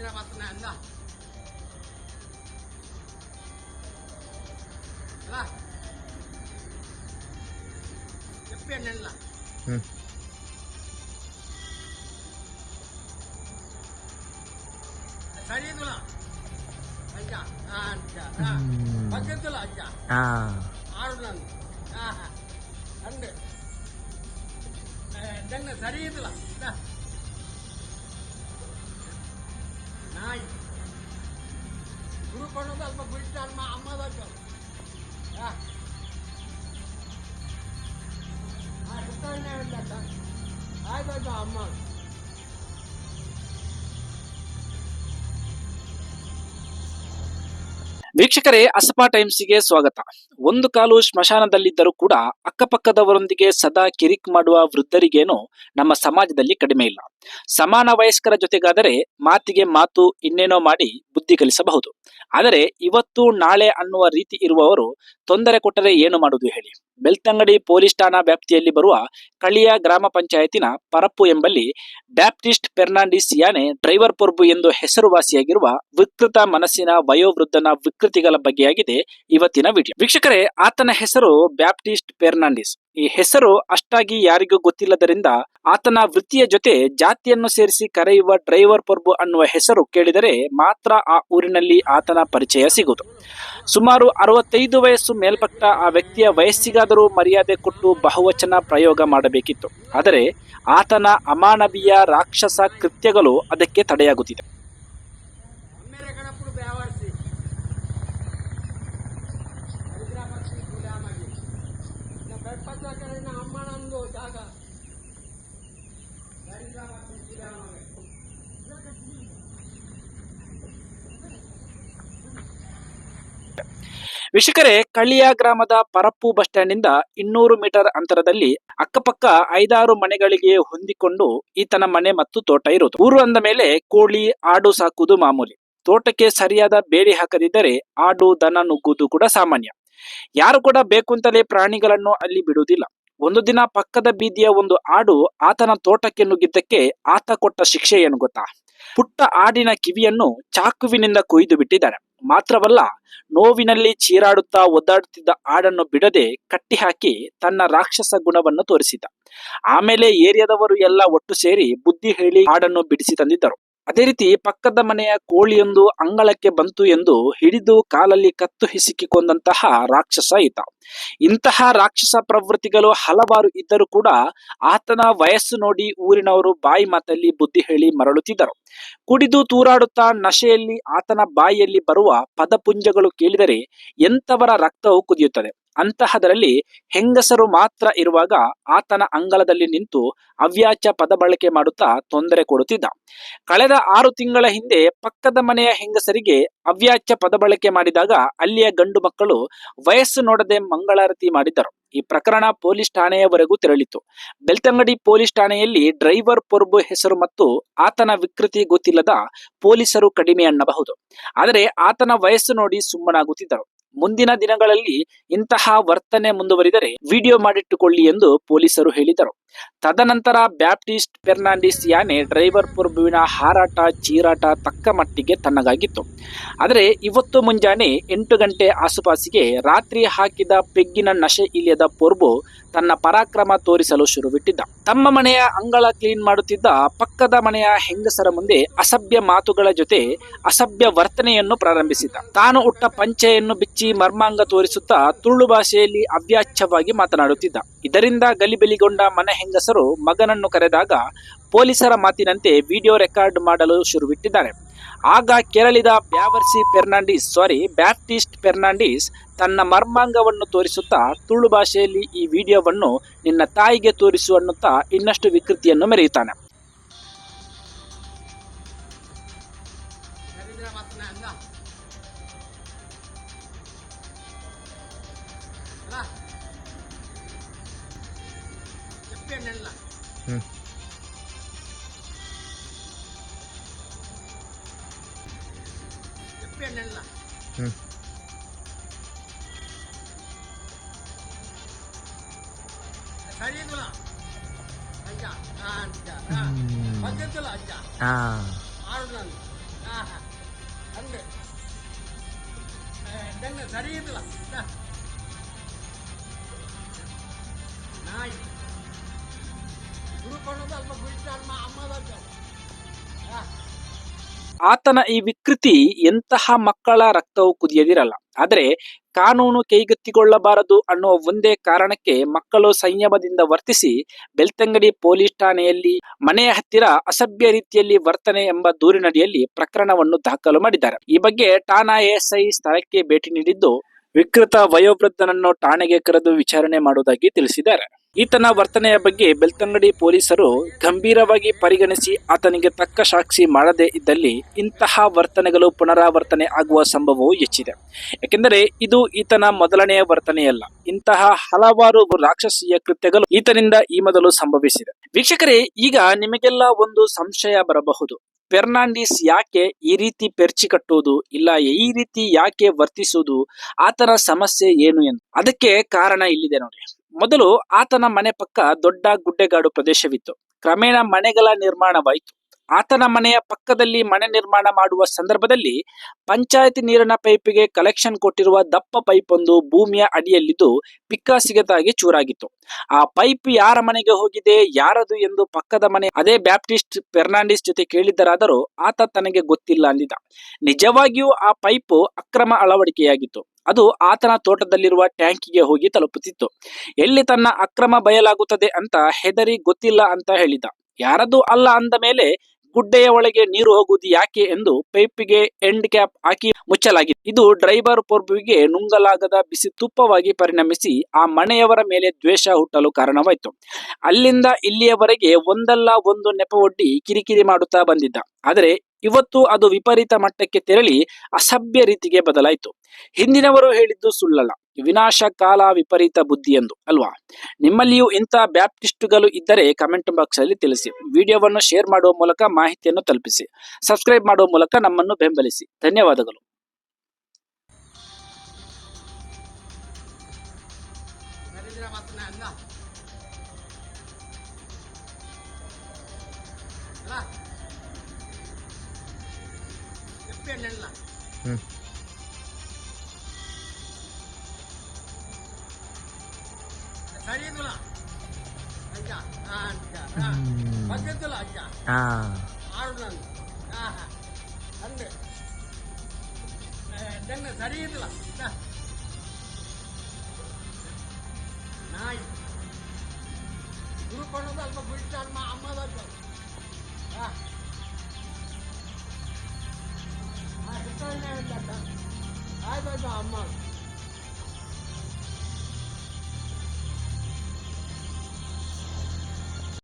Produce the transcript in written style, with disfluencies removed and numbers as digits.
ಹೈದರಾಬಾದ್ನ ಅಲ್ಲ ಅಲ್ಲ చెప్పేనల్ల సరిదులా అయ్యా అయ్యా పక్కదులా అయ్యా ఆడున్నాను అండ్ దన్న సరిదులా ನಾಯಿ ಗುರು ಕೊಡೋದು ಅಲ್ಪ ಬಿಡ್ತಾನೆ ಮಾ ಅಮ್ಮ ಬಗ್ಗೆ ಆಯ್ತು ಅಮ್ಮ ವೀಕ್ಷಕರೇ, ಅಸಪಾ ಟೈಮ್ಸ್ಗೆ ಸ್ವಾಗತ. ಒಂದು ಕಾಲು ಸ್ಮಶಾನದಲ್ಲಿದ್ದರೂ ಕೂಡ ಅಕ್ಕಪಕ್ಕದವರೊಂದಿಗೆ ಸದಾ ಕಿರಿಕ್ ಮಾಡುವ ವೃದ್ಧರಿಗೇನು ನಮ್ಮ ಸಮಾಜದಲ್ಲಿ ಕಡಿಮೆ ಇಲ್ಲ. ಸಮಾನ ವಯಸ್ಕರ ಜೊತೆಗಾದರೆ ಮಾತಿಗೆ ಮಾತು ಇನ್ನೇನೋ ಮಾಡಿ ಬುದ್ಧಿ ಕಲಿಸಬಹುದು. ಆದರೆ ಇವತ್ತು ನಾಳೆ ಅನ್ನುವ ರೀತಿ ಇರುವವರು ತೊಂದರೆ ಕೊಟ್ಟರೆ ಏನು ಮಾಡುವುದು ಹೇಳಿ? ಬೆಳ್ತಂಗಡಿ ಪೊಲೀಸ್ ಠಾಣಾ ವ್ಯಾಪ್ತಿಯಲ್ಲಿ ಬರುವ ಕಳಿಯ ಗ್ರಾಮ ಪಂಚಾಯತಿನ ಪರಪ್ಪು ಎಂಬಲ್ಲಿ ಬ್ಯಾಪ್ಟಿಸ್ಟ್ ಫೆರ್ನಾಂಡಿಸ್ ಯಾನೆ ಡ್ರೈವರ್ ಪೊರ್ಬು ಎಂದು ಹೆಸರುವಾಸಿಯಾಗಿರುವ ವಿಕೃತ ಮನಸ್ಸಿನ ವಯೋವೃದ್ಧನ ವಿಕೃತಿಗಳ ಬಗ್ಗೆಯಾಗಿದೆ ಇವತ್ತಿನ ವಿಡಿಯೋ. ವೀಕ್ಷಕರೇ, ಆತನ ಹೆಸರು ಬ್ಯಾಪ್ಟಿಸ್ಟ್ ಫೆರ್ನಾಂಡಿಸ್. ಈ ಹೆಸರು ಅಷ್ಟಾಗಿ ಯಾರಿಗೂ ಗೊತ್ತಿಲ್ಲದರಿಂದ ಆತನ ವೃತ್ತಿಯ ಜೊತೆ ಜಾತಿಯನ್ನು ಸೇರಿಸಿ ಕರೆಯುವ ಡ್ರೈವರ್ ಪೊರ್ಬು ಅನ್ನುವ ಹೆಸರು ಕೇಳಿದರೆ ಮಾತ್ರ ಆ ಊರಿನಲ್ಲಿ ಆತನ ಪರಿಚಯ ಸಿಗುವುದು. ಸುಮಾರು 65 ವಯಸ್ಸು ಮೇಲ್ಪಟ್ಟ ಆ ವ್ಯಕ್ತಿಯ ವಯಸ್ಸಿಗಾದರೂ ಮರ್ಯಾದೆ ಕೊಟ್ಟು ಬಹುವಚನ ಪ್ರಯೋಗ ಮಾಡಬೇಕಿತ್ತು. ಆದರೆ ಆತನ ಅಮಾನವೀಯ ರಾಕ್ಷಸ ಕೃತ್ಯಗಳು ಅದಕ್ಕೆ ತಡೆಯಾಗುತ್ತಿದೆ. ವೀಕ್ಷಕರೇ, ಕಳಿಯ ಗ್ರಾಮದ ಪರಪ್ಪು ಬಸ್ ಸ್ಟ್ಯಾಂಡ್ನಿಂದ 200 ಮೀಟರ್ ಅಂತರದಲ್ಲಿ ಅಕ್ಕಪಕ್ಕ 5-6 ಮನೆಗಳಿಗೆ ಹೊಂದಿಕೊಂಡು ಈತನ ಮನೆ ಮತ್ತು ತೋಟ ಇರುವುದು. ಊರು ಅಂದ ಮೇಲೆ ಕೋಳಿ ಆಡು ಸಾಕುವುದು ಮಾಮೂಲಿ. ತೋಟಕ್ಕೆ ಸರಿಯಾದ ಬೇಲಿ ಹಾಕದಿದ್ದರೆ ಆಡು ದನ ನುಗ್ಗುವುದು ಕೂಡ ಸಾಮಾನ್ಯ. ಯಾರು ಕೂಡ ಬೇಕು ಅಂತಲೇ ಪ್ರಾಣಿಗಳನ್ನು ಅಲ್ಲಿ ಬಿಡುವುದಿಲ್ಲ. ಒಂದು ದಿನ ಪಕ್ಕದ ಬೀದಿಯ ಒಂದು ಆಡು ಆತನ ತೋಟಕ್ಕೆ ನುಗ್ಗಿದ್ದಕ್ಕೆ ಆತ ಕೊಟ್ಟ ಶಿಕ್ಷೆ ಏನು ಗೊತ್ತಾ? ಪುಟ್ಟ ಆಡಿನ ಕಿವಿಯನ್ನು ಚಾಕುವಿನಿಂದ ಕೊಯ್ದು ಬಿಟ್ಟಿದ್ದಾರೆ. ಮಾತ್ರವಲ್ಲ, ನೋವಿನಲ್ಲಿ ಚೀರಾಡುತ್ತಾ ಒದ್ದಾಡುತ್ತಿದ್ದ ಆಡನ್ನು ಬಿಡದೆ ಕಟ್ಟಿ ಹಾಕಿ ತನ್ನ ರಾಕ್ಷಸ ಗುಣವನ್ನು ತೋರಿಸಿದ್ದ. ಆಮೇಲೆ ಏರಿಯಾದವರು ಎಲ್ಲ ಒಟ್ಟು ಸೇರಿ ಬುದ್ಧಿ ಹೇಳಿ ಆಡನ್ನು ಬಿಡಿಸಿ ತಂದಿದ್ದರು. ಅದೇ ರೀತಿ ಪಕ್ಕದ ಮನೆಯ ಕೋಳಿಯೊಂದು ಅಂಗಳಕ್ಕೆ ಬಂತು ಎಂದು ಹಿಡಿದು ಕಾಲಲ್ಲಿ ಕತ್ತು ಹಿಸುಕಿಕೊಂಡಂತಹ ರಾಕ್ಷಸ ಈತ. ಇಂತಹ ರಾಕ್ಷಸ ಪ್ರವೃತ್ತಿಗಳು ಹಲವಾರು ಇದ್ದರೂ ಕೂಡ ಆತನ ವಯಸ್ಸು ನೋಡಿ ಊರಿನವರು ಬಾಯಿ ಮಾತಲ್ಲಿ ಬುದ್ಧಿ ಹೇಳಿ ಮರಳುತ್ತಿದ್ದರು. ಕುಡಿದು ತೂರಾಡುತ್ತಾ ನಶೆಯಲ್ಲಿ ಆತನ ಬಾಯಿಯಲ್ಲಿ ಬರುವ ಪದಪುಂಜಗಳು ಕೇಳಿದರೆ ಎಂತವರ ರಕ್ತವು ಕುದಿಯುತ್ತದೆ. ಅಂತಹದರಲ್ಲಿ ಹೆಂಗಸರು ಮಾತ್ರ ಇರುವಾಗ ಆತನ ಅಂಗಳದಲ್ಲಿ ನಿಂತು ಅವ್ಯಾಚ್ಯ ಪದ ಬಳಕೆ ಮಾಡುತ್ತಾ ತೊಂದರೆ ಕೊಡುತ್ತಿದ್ದ. ಕಳೆದ 6 ತಿಂಗಳ ಹಿಂದೆ ಪಕ್ಕದ ಮನೆಯ ಹೆಂಗಸರಿಗೆ ಅವ್ಯಾಚ್ಯ ಪದ ಬಳಕೆ ಮಾಡಿದಾಗ ಅಲ್ಲಿಯ ಗಂಡು ಮಕ್ಕಳು ವಯಸ್ಸು ನೋಡದೆ ಮಂಗಳಾರತಿ ಮಾಡಿದ್ದರು. ಈ ಪ್ರಕರಣ ಪೊಲೀಸ್ ಠಾಣೆಯವರೆಗೂ ತೆರಳಿತು. ಬೆಳ್ತಂಗಡಿ ಪೊಲೀಸ್ ಠಾಣೆಯಲ್ಲಿ ಡ್ರೈವರ್ ಪೊರ್ಬು ಹೆಸರು ಮತ್ತು ಆತನ ವಿಕೃತಿ ಗೊತ್ತಿಲ್ಲದ ಪೊಲೀಸರು ಕಡಿಮೆ ಅನ್ನಬಹುದು. ಆದರೆ ಆತನ ವಯಸ್ಸು ನೋಡಿ ಸುಮ್ಮನಾಗುತ್ತಿದ್ದರು. ಮುಂದಿನ ದಿನಗಳಲ್ಲಿ ಇಂತಹ ವರ್ತನೆ ಮುಂದುವರಿದರೆ ವಿಡಿಯೋ ಮಾಡಿಟ್ಟುಕೊಳ್ಳಿ ಎಂದು ಪೊಲೀಸರು ಹೇಳಿದರು. ತದನಂತರ ಬ್ಯಾಪ್ಟಿಸ್ಟ್ ಫೆರ್ನಾಂಡಿಸ್ ಯಾನೆ ಡ್ರೈವರ್ ಪೊರ್ಬುವಿನ ಹಾರಾಟ ಚೀರಾಟ ತಕ್ಕ ಮಟ್ಟಿಗೆ ತಣ್ಣಗಾಗಿತ್ತು. ಆದರೆ ಇವತ್ತು ಮುಂಜಾನೆ 8 ಗಂಟೆ ಆಸುಪಾಸಿಗೆ ರಾತ್ರಿ ಹಾಕಿದ ಪೆಗ್ಗಿನ ನಶೆ ಇಳಿಯದ ಪೊರ್ಬು ತನ್ನ ಪರಾಕ್ರಮ ತೋರಿಸಲು ಶುರುವಿಟ್ಟಿದ್ದ. ತಮ್ಮ ಮನೆಯ ಅಂಗಳ ಕ್ಲೀನ್ ಮಾಡುತ್ತಿದ್ದ ಪಕ್ಕದ ಮನೆಯ ಹೆಂಗಸರ ಮುಂದೆ ಅಸಭ್ಯ ಮಾತುಗಳ ಜೊತೆ ಅಸಭ್ಯ ವರ್ತನೆಯನ್ನು ಪ್ರಾರಂಭಿಸಿದ್ದ. ತಾನು ಉಟ್ಟ ಪಂಚೆಯನ್ನು ಬಿಚ್ಚಿ ಮರ್ಮಾಂಗ ತೋರಿಸುತ್ತಾ ತುಳು ಭಾಷೆಯಲ್ಲಿ ಅವ್ಯಾಚ್ಯವಾಗಿ ಮಾತನಾಡುತ್ತಿದ್ದ. ಇದರಿಂದ ಗಲಿಬಿಲಿಗೊಂಡ ಮನೆ ಹೆಂಗಸರು ಮಗನನ್ನು ಕರೆದಾಗ ಪೊಲೀಸರ ಮಾತಿನಂತೆ ವಿಡಿಯೋ ರೆಕಾರ್ಡ್ ಮಾಡಲು ಶುರುವಿಟ್ಟಿದ್ದಾರೆ. ಆಗ ಕೆರಳಿದ ಬ್ಯಾಪ್ಟಿಸ್ಟ್ ಫೆರ್ನಾಂಡಿಸ್ ತನ್ನ ಮರ್ಮಾಂಗವನ್ನು ತೋರಿಸುತ್ತಾ ತುಳು ಭಾಷೆಯಲ್ಲಿ ಈ ವಿಡಿಯೋವನ್ನು ನಿನ್ನ ತಾಯಿಗೆ ತೋರಿಸು ಅನ್ನುತ್ತಾ ಇನ್ನಷ್ಟು ವಿಕೃತಿಯನ್ನು ಮೆರೆಯುತ್ತಾನೆ. సరిదులా అయ్యా పక్కదులా అయ్యా ఆడున్నాను ಹಂಗೆ ಇದನ್ನು ಸರಿ ಇಲ್ಲ ನಾಯಿ ಹುಡುಕೊಂಡು ಅಲ್ಪ ಬಿಟ್ಟು ಅಮ್ಮದ ಆತನ ಈ ವಿಕೃತಿ ಎಂತಹ ಮಕ್ಕಳ ರಕ್ತವು ಕುದಿಯದಿರಲ್ಲ. ಆದರೆ ಕಾನೂನು ಕೈಗೆತ್ತಿಕೊಳ್ಳಬಾರದು ಅನ್ನುವ ಒಂದೇ ಕಾರಣಕ್ಕೆ ಮಕ್ಕಳು ಸಂಯಮದಿಂದ ವರ್ತಿಸಿ ಬೆಳ್ತಂಗಡಿ ಪೊಲೀಸ್ ಠಾಣೆಯಲ್ಲಿ ಮನೆಯ ಹತ್ತಿರ ಅಸಭ್ಯ ರೀತಿಯಲ್ಲಿ ವರ್ತನೆ ಎಂಬ ದೂರಿನಡಿಯಲ್ಲಿ ಪ್ರಕರಣವನ್ನು ದಾಖಲು ಮಾಡಿದ್ದಾರೆ. ಈ ಬಗ್ಗೆ ಠಾಣಾ ಎಎಸ್ಐ ಸ್ಥಳಕ್ಕೆ ಭೇಟಿ ನೀಡಿದ್ದು ವಿಕೃತ ವಯೋವೃದ್ಧನನ್ನು ಠಾಣೆಗೆ ಕರೆದು ವಿಚಾರಣೆ ಮಾಡುವುದಾಗಿ ತಿಳಿಸಿದ್ದಾರೆ. ಈತನ ವರ್ತನೆಯ ಬಗ್ಗೆ ಬೆಳ್ತಂಗಡಿ ಪೊಲೀಸರು ಗಂಭೀರವಾಗಿ ಪರಿಗಣಿಸಿ ಆತನಿಗೆ ತಕ್ಕ ಸಾಕ್ಷಿ ಮಾಡದೇ ಇದ್ದಲ್ಲಿ ಇಂತಹ ವರ್ತನೆಗಳು ಪುನರಾವರ್ತನೆ ಆಗುವ ಸಂಭವವೂ ಹೆಚ್ಚಿದೆ. ಯಾಕೆಂದರೆ ಇದು ಈತನ ಮೊದಲನೆಯ ವರ್ತನೆಯಲ್ಲ. ಇಂತಹ ಹಲವಾರು ರಾಕ್ಷಸೀಯ ಕೃತ್ಯಗಳು ಈತನಿಂದ ಈ ಮೊದಲು ಸಂಭವಿಸಿದೆ. ವೀಕ್ಷಕರೇ, ಈಗ ನಿಮಗೆಲ್ಲ ಒಂದು ಸಂಶಯ ಬರಬಹುದು. ಫೆರ್ನಾಂಡಿಸ್ ಯಾಕೆ ಈ ರೀತಿ ಪೆರ್ಚಿ ಕಟ್ಟುವುದು, ಇಲ್ಲ ಈ ರೀತಿ ಯಾಕೆ ವರ್ತಿಸುವುದು, ಆತನ ಸಮಸ್ಯೆ ಏನು ಎಂದು? ಅದಕ್ಕೆ ಕಾರಣ ಇಲ್ಲಿದೆ ನೋಡಿ. ಮೊದಲು ಆತನ ಮನೆ ಪಕ್ಕ ದೊಡ್ಡ ಗುಡ್ಡೆಗಾಡು ಪ್ರದೇಶವಿತ್ತು. ಕ್ರಮೇಣ ಮನೆಗಳ ನಿರ್ಮಾಣವಾಯಿತು. ಆತನ ಮನೆಯ ಪಕ್ಕದಲ್ಲಿ ಮನೆ ನಿರ್ಮಾಣ ಮಾಡುವ ಸಂದರ್ಭದಲ್ಲಿ ಪಂಚಾಯತಿ ನೀರಿನ ಪೈಪಿಗೆ ಕಲೆಕ್ಷನ್ ಕೊಟ್ಟಿರುವ ದಪ್ಪ ಪೈಪ್ ಒಂದು ಭೂಮಿಯ ಅಡಿಯಲ್ಲಿದ್ದು ಪಿಕ್ಕಾಸಿಗತಾಗಿ ಚೂರಾಗಿತ್ತು. ಆ ಪೈಪ್ ಯಾರ ಮನೆಗೆ ಹೋಗಿದೆ, ಯಾರದು ಎಂದು ಪಕ್ಕದ ಮನೆ ಅದೇ ಬ್ಯಾಪ್ಟಿಸ್ಟ್ ಫೆರ್ನಾಂಡಿಸ್ ಜೊತೆ ಕೇಳಿದ್ದರಾದರೂ ಆತ ತನಗೆ ಗೊತ್ತಿಲ್ಲ ಅಂದಿದ್ದ. ನಿಜವಾಗಿಯೂ ಆ ಪೈಪ್ ಅಕ್ರಮ ಅಳವಡಿಕೆಯಾಗಿತ್ತು. ಅದು ಆತನ ತೋಟದಲ್ಲಿರುವ ಟ್ಯಾಂಕಿಗೆ ಹೋಗಿ ತಲುಪುತ್ತಿತ್ತು. ಎಲ್ಲಿ ತನ್ನ ಅಕ್ರಮ ಬಯಲಾಗುತ್ತದೆ ಅಂತ ಹೆದರಿ ಗೊತ್ತಿಲ್ಲ ಅಂತ ಹೇಳಿದ. ಯಾರದು ಅಲ್ಲ ಅಂದ ಮೇಲೆ ಗುಡ್ಡೆಯ ಒಳಗೆ ನೀರು ಹೋಗುವುದು ಯಾಕೆ ಎಂದು ಪೈಪಿಗೆ ಎಂಡ್ ಕ್ಯಾಪ್ ಹಾಕಿ ಮುಚ್ಚಲಾಗಿತ್ತು. ಇದು ಡ್ರೈವರ್ ಪ್ರಭುವಿಗೆ ನುಂಗಲಾಗದ ಬಿಸಿ ತುಪ್ಪವಾಗಿ ಪರಿಣಮಿಸಿ ಆ ಮನೆಯವರ ಮೇಲೆ ದ್ವೇಷ ಹುಟ್ಟಲು ಕಾರಣವಾಯಿತು. ಅಲ್ಲಿಂದ ಇಲ್ಲಿಯವರೆಗೆ ಒಂದಲ್ಲ ಒಂದು ನೆಪವೊಡ್ಡಿ ಕಿರಿಕಿರಿ ಮಾಡುತ್ತಾ ಬಂದಿದ್ದ. ಆದರೆ ಇವತ್ತು ಅದು ವಿಪರೀತ ಮಟ್ಟಕ್ಕೆ ತೆರಳಿ ಅಸಭ್ಯ ರೀತಿಗೆ ಬದಲಾಯಿತು. ಹಿಂದಿನವರು ಹೇಳಿದ್ದು ಸುಳ್ಳಲ್ಲ, ವಿನಾಶ ಕಾಲ ವಿಪರೀತ ಬುದ್ಧಿ ಎಂದು ಅಲ್ವಾ? ನಿಮ್ಮಲ್ಲಿಯೂ ಇಂಥ ಬ್ಯಾಪ್ಟಿಸ್ಟ್ಗಳು ಇದ್ದರೆ ಕಮೆಂಟ್ ಬಾಕ್ಸ್ ಅಲ್ಲಿ ತಿಳಿಸಿ. ವಿಡಿಯೋವನ್ನು ಶೇರ್ ಮಾಡುವ ಮೂಲಕ ಮಾಹಿತಿಯನ್ನು ತಲುಪಿಸಿ. ಸಬ್ಸ್ಕ್ರೈಬ್ ಮಾಡುವ ಮೂಲಕ ನಮ್ಮನ್ನು ಬೆಂಬಲಿಸಿ. ಧನ್ಯವಾದಗಳು. ಸರಿ ಇಲ್ಲ ಅಜ್ಜ ಬಗ್ಗತ್ತಿಲ್ಲ ಅಜ್ಜ ಆಡು ನಾನು ಹಂಗೆ ಇದನ್ನು ಸರಿ ಇಲ್ಲ ನಾಯಿ ಹುಡುಕೊಂಡು ಅಲ್ಪ ಬಿಟ್ಟು ಅಮ್ಮದ ಆಯ್ತು ಅಮ್ಮ